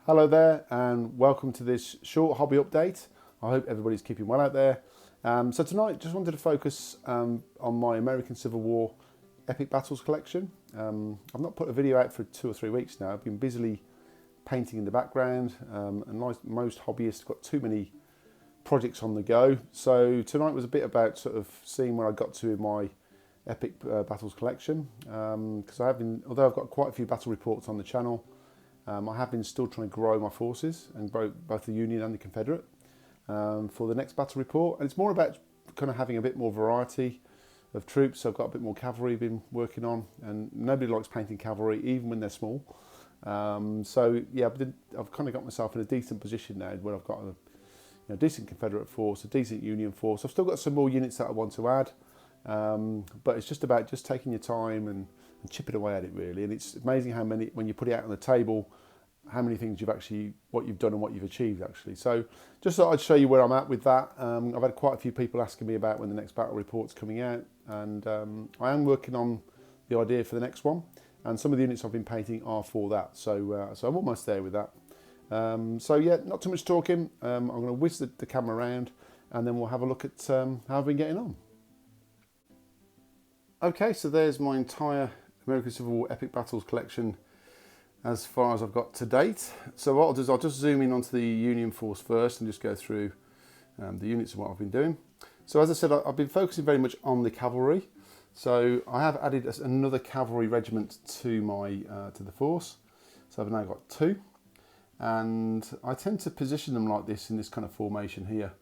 Hello there and welcome to this short hobby update. I hope everybody's keeping well out there. So tonight just wanted to focus on my American Civil War Epic Battles collection. I've not put a video out for 2 or 3 weeks now. I've been busily painting in the background and like most hobbyists, got too many projects on the go. So tonight was a bit about sort of seeing where I got to in my Epic Battles collection, because although I've got quite a few battle reports on the channel, I have been still trying to grow my forces and grow both the Union and the Confederate for the next battle report. And it's more about kind of having a bit more variety of troops. So I've got a bit more cavalry been working on, and nobody likes painting cavalry, even when they're small. So yeah, I've kind of got myself in a decent position now where I've got a decent Confederate force, a decent Union force. I've still got some more units that I want to add, but it's just about just taking your time and chipping away at it really. And it's amazing how many, when you put it out on the table, how many things what you've done and what you've achieved actually. So just thought I'd show you where I'm at with that. I've had quite a few people asking me about when the next battle report's coming out, and I am working on the idea for the next one, and some of the units I've been painting are for that. So I'm almost there with that. So yeah, not too much talking. I'm going to whiz the camera around and then we'll have a look at how I've been getting on. Okay, so there's my entire American Civil War Epic Battles collection as far as I've got to date. So what I'll do is I'll just zoom in onto the Union force first and just go through the units and what I've been doing. So as I said, I've been focusing very much on the cavalry. So I have added another cavalry regiment to my to the force. So I've now got 2. And I tend to position them like this in this kind of formation here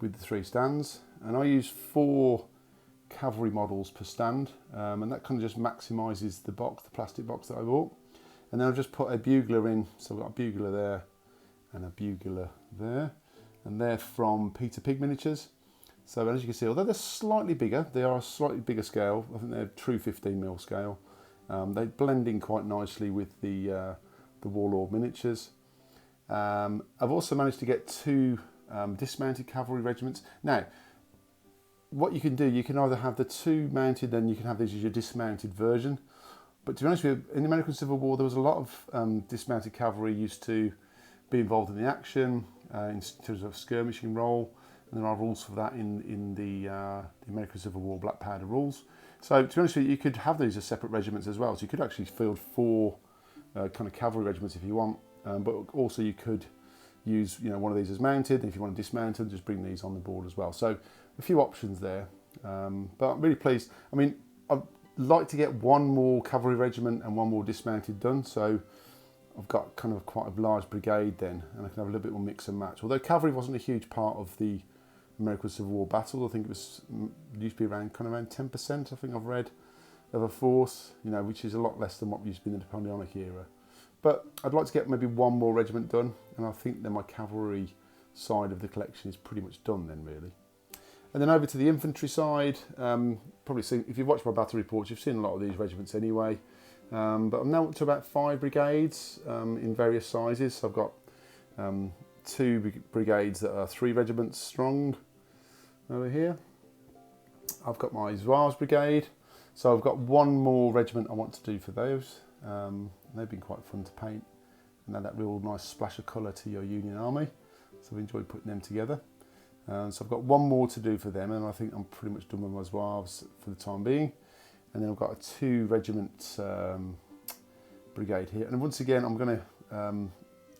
with the 3 stands. And I use 4 cavalry models per stand, and that kind of just maximises the plastic box that I bought. And then I've just put a bugler in, so I've got a bugler there and a bugler there, and they're from Peter Pig Miniatures. So as you can see, although they're slightly bigger, they are a slightly bigger scale. I think they're true 15mm scale. They blend in quite nicely with the Warlord miniatures. I've also managed to get 2 dismounted cavalry regiments. Now, what you can do, you can either have the 2 mounted, then you can have these as your dismounted version. But to be honest with you, in the American Civil War, there was a lot of dismounted cavalry used to be involved in the action in terms of skirmishing role, and there are rules for that in the American Civil War black powder rules. So to be honest with you, you could have these as separate regiments as well. So you could actually field 4 kind of cavalry regiments if you want, but also you could use one of these as mounted, and if you want to dismount them, just bring these on the board as well. So a few options there, but I'm really pleased. I mean, I'd like to get 1 more cavalry regiment and 1 more dismounted done, so I've got kind of quite a large brigade then, and I can have a little bit more mix and match. Although cavalry wasn't a huge part of the American Civil War battles, I think it used to be around 10%. I think I've read of a force, which is a lot less than what used to be in the Napoleonic era. But I'd like to get maybe 1 more regiment done, and I think then my cavalry side of the collection is pretty much done then really. And then over to the infantry side, probably seen, if you've watched my battle reports, you've seen a lot of these regiments anyway. But I'm now up to about 5 brigades in various sizes. So I've got 2 brigades that are 3 regiments strong over here. I've got my Zouaves brigade. So I've got 1 more regiment I want to do for those. They've been quite fun to paint and add that real nice splash of colour to your Union army. So I've enjoyed putting them together. So I've got 1 more to do for them, and I think I'm pretty much done with my Zouaves for the time being. And then I've got a 2 regiment brigade here. And once again, I'm going to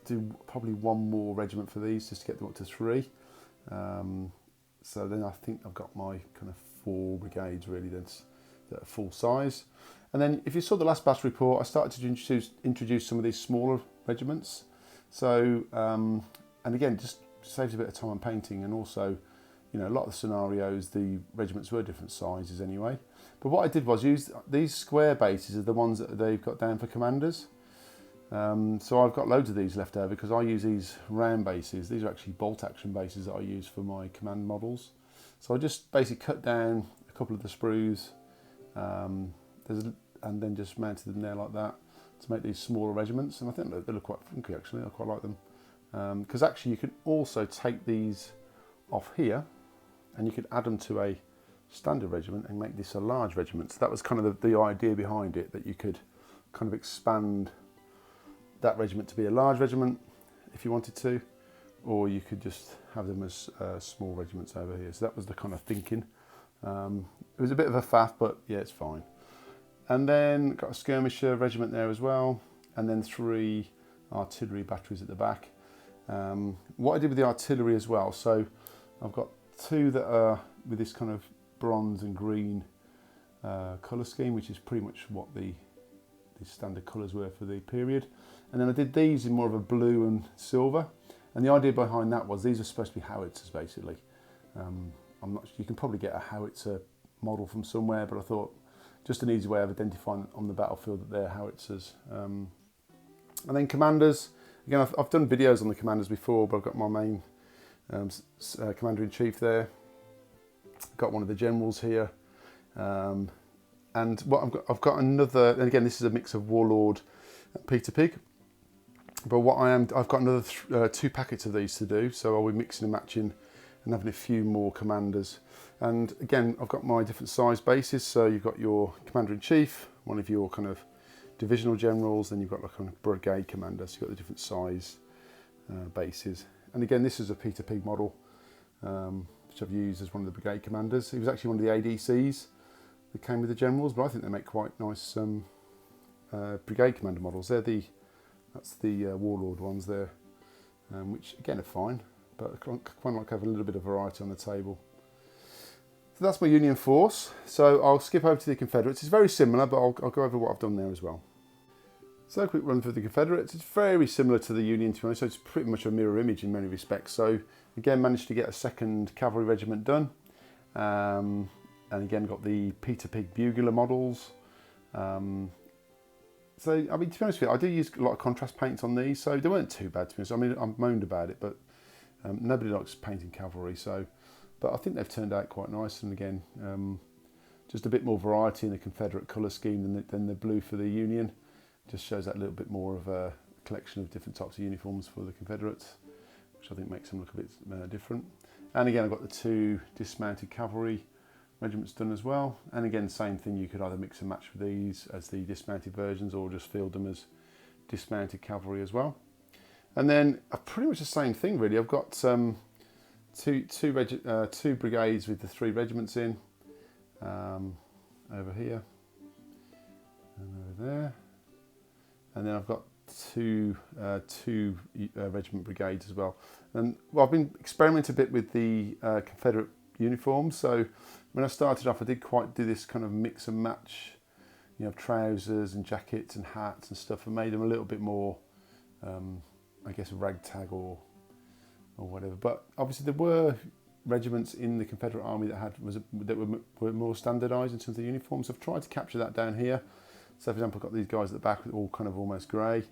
do probably 1 more regiment for these, just to get them up to 3. So then I think I've got my kind of 4 brigades really that are full size. And then if you saw the last battle report, I started to introduce some of these smaller regiments. So, and again, just saves a bit of time on painting, and also, a lot of the scenarios, the regiments were different sizes anyway. But what I did was use these square bases are the ones that they've got down for commanders. So I've got loads of these left over because I use these round bases. These are actually bolt action bases that I use for my command models. So I just basically cut down a couple of the sprues, and then just mounted them there like that to make these smaller regiments. And I think they look quite funky actually. I quite like them. Because actually you can also take these off here and you could add them to a standard regiment and make this a large regiment. So that was kind of the idea behind it, that you could kind of expand that regiment to be a large regiment, if you wanted to, or you could just have them as small regiments over here. So that was the kind of thinking. It was a bit of a faff, but yeah, it's fine. And then got a skirmisher regiment there as well, and then 3 artillery batteries at the back. What I did with the artillery as well, so I've got 2 that are with this kind of bronze and green colour scheme, which is pretty much what the standard colours were for the period. And then I did these in more of a blue and silver. And the idea behind that was these are supposed to be howitzers, basically. I'm not. You can probably get a howitzer model from somewhere, but I thought just an easy way of identifying on the battlefield that they're howitzers. And then commanders. Again, I've done videos on the commanders before, but I've got my main commander-in-chief there. Got one of the generals here. And what I've got another, and again, this is a mix of Warlord and Peter Pig. But I've got another 2 packets of these to do, so I'll be mixing and matching and having a few more commanders. And again, I've got my different size bases, so you've got your commander-in-chief, one of your kind of divisional generals, then you've got like kind of brigade commander, so you've got the different size bases. And again, this is a Peter Pig model, which I've used as one of the brigade commanders. It was actually one of the ADCs that came with the generals, but I think they make quite nice brigade commander models. That's the Warlord ones there, which again are fine, but I quite like having a little bit of variety on the table. So that's my Union force. So I'll skip over to the Confederates. It's very similar, but I'll go over what I've done there as well. So a quick run through the Confederates. It's very similar to the Union, to be honest, so it's pretty much a mirror image in many respects. So again, managed to get a 2nd Cavalry Regiment done. And again, got the Peter Pig bugler models. So, I mean, to be honest with you, I do use a lot of contrast paints on these, so they weren't too bad, to be honest. I mean, I've moaned about it, but nobody likes painting cavalry, so, but I think they've turned out quite nice. And again, just a bit more variety in the Confederate colour scheme than the blue for the Union. Just shows that little bit more of a collection of different types of uniforms for the Confederates, which I think makes them look a bit different. And again, I've got the 2 dismounted cavalry regiments done as well, and again, same thing, you could either mix and match with these as the dismounted versions or just field them as dismounted cavalry as well. And then pretty much the same thing really. I've got two brigades with the 3 regiments in, over here and over there, and then I've got two regiment brigades as well. And well, I've been experimenting a bit with the Confederate uniforms. So when I started off, I did quite do this kind of mix and match, you know, trousers and jackets and hats and stuff, and made them a little bit more, I guess, ragtag or whatever. But obviously there were regiments in the Confederate Army that were more standardised in terms of the uniforms. I've tried to capture that down here. So for example, I've got these guys at the back with all kind of almost grey,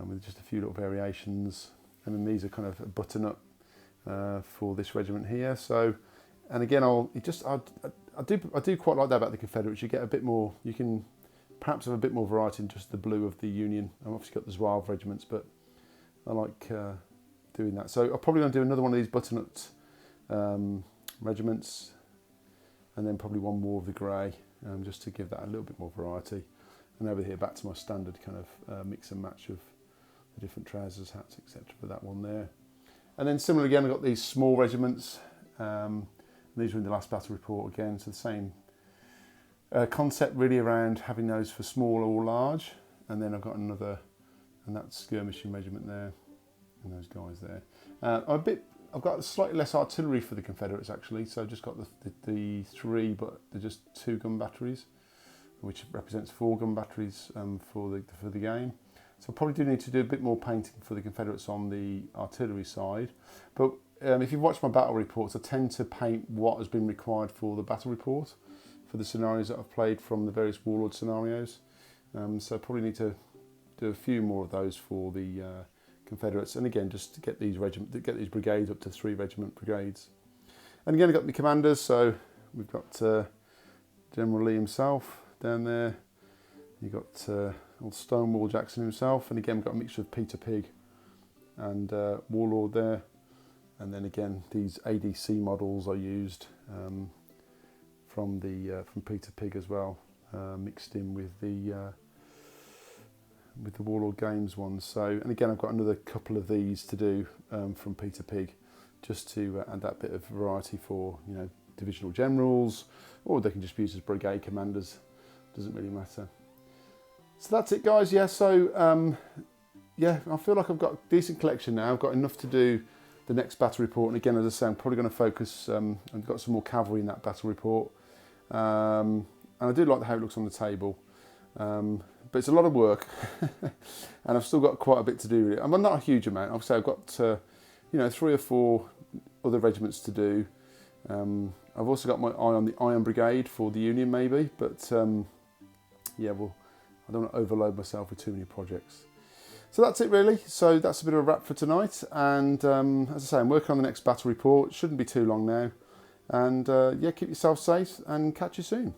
with just a few little variations, and then these are kind of a button up for this regiment here. So, and again, I do quite like that about the Confederates. You get a bit more, you can perhaps have a bit more variety in just the blue of the Union. I've obviously got the Zouave regiments, but I like doing that. So I'm probably going to do another one of these button-up regiments, and then probably one more of the grey, just to give that a little bit more variety. And over here, back to my standard kind of mix and match of the different trousers, hats, etc. for that one there. And then similar again, I've got these small regiments. These were in the last battle report again, so the same concept really around having those for small or large. And then I've got another, and that's skirmishing regiment there, and those guys there. I've got slightly less artillery for the Confederates actually, so I've just got the 3, but they're just 2 gun batteries, which represents 4 gun batteries for the game. So I probably do need to do a bit more painting for the Confederates on the artillery side. But if you've watched my battle reports, I tend to paint what has been required for the battle report, for the scenarios that I've played from the various Warlord scenarios. So I probably need to do a few more of those for the Confederates. And again, just to get these brigades up to 3 regiment brigades. And again, I've got the commanders. So we've got General Lee himself down there. You've got old Stonewall Jackson himself, and again we've got a mixture of Peter Pig and Warlord there, and then again these ADC models I used from Peter Pig as well, mixed in with the with the Warlord Games one. So, and again, I've got another couple of these to do from Peter Pig, just to add that bit of variety for, you know, divisional generals, or they can just be used as brigade commanders. Doesn't really matter. So that's it, guys. Yeah. So yeah, I feel like I've got a decent collection now. I've got enough to do the next battle report, and again, as I say, I'm probably going to focus. I've got some more cavalry in that battle report, and I do like how it looks on the table. But it's a lot of work, and I've still got quite a bit to do with it. I'm not a huge amount. Obviously, I've got you know, 3 or 4 other regiments to do. I've also got my eye on the Iron Brigade for the Union, maybe. But yeah, well, I don't want to overload myself with too many projects. So that's it, really. So that's a bit of a wrap for tonight. And as I say, I'm working on the next battle report. Shouldn't be too long now. And yeah, keep yourself safe and catch you soon.